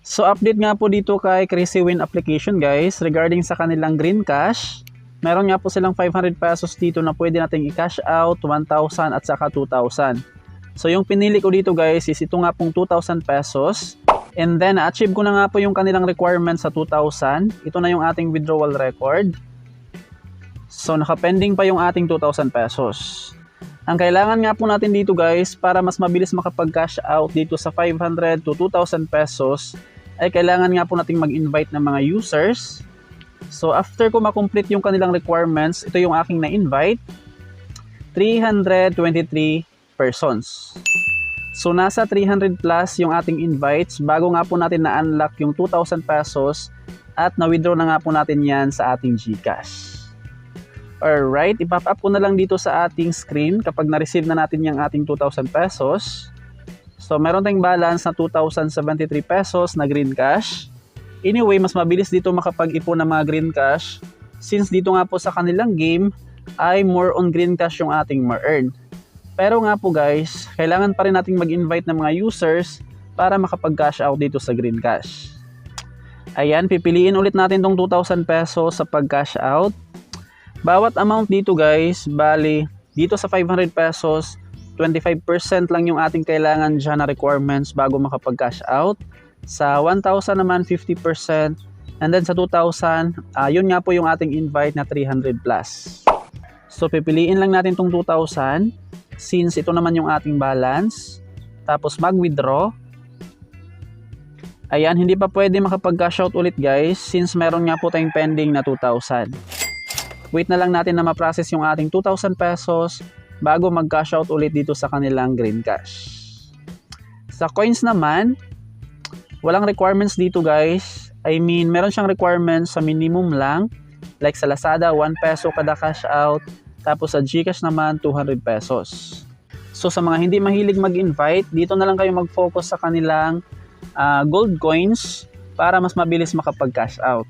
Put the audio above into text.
So update nga po dito kay Crazy Win application guys regarding sa kanilang green cash. Meron nga po silang 500 pesos dito na pwede nating i-cash out, 1,000 at saka 2,000. So yung pinili ko dito guys is ito nga pong 2,000 pesos. And then na-achieve ko na nga po yung kanilang requirement sa 2,000. Ito na yung ating withdrawal record. So naka-pending pa yung ating 2,000 pesos. Ang kailangan nga po natin dito guys para mas mabilis makapag-cash out dito sa 500 to 2,000 pesos ay kailangan nga po nating mag-invite ng mga users. So after ko makomplete yung kanilang requirements, ito yung aking na-invite, 323 persons. So nasa 300 plus yung ating invites bago nga po natin na-unlock yung 2,000 pesos at na-withdraw na nga po natin yan sa ating GCash. Alright, ipop up ko na lang dito sa ating screen kapag na-receive na natin yung ating 2,000 pesos. So meron tayong balance na 2,073 pesos na green cash. Anyway, mas mabilis dito makapag-ipon ng mga green cash since dito nga po sa kanilang game ay more on green cash yung ating ma-earn. Pero nga po guys, kailangan pa rin nating mag-invite ng mga users para makapag-cash out dito sa green cash. Ayan, pipiliin ulit natin tong 2,000 pesos sa pag-cash out. Bawat amount dito guys, bali dito sa 500 pesos, 25% lang yung ating kailangan dyan na requirements bago makapag-cash out. Sa 1,000 naman, 50%. And then sa 2,000, yun nga po yung ating invite na 300 plus. So pipiliin lang natin tong 2,000 since ito naman yung ating balance. Tapos mag-withdraw. Ayan, hindi pa pwede makapag-cash out ulit guys since meron nga po tayong pending na 2,000. Wait na lang natin na ma-process yung ating 2,000 pesos bago mag-cash out ulit dito sa kanilang green cash. Sa coins naman, walang requirements dito guys. I mean, meron siyang requirements sa minimum lang. Like sa Lazada, 1 peso kada cash out. Tapos sa GCash naman, 200 pesos. So sa mga hindi mahilig mag-invite, dito na lang kayo mag-focus sa kanilang gold coins para mas mabilis makapag-cash out.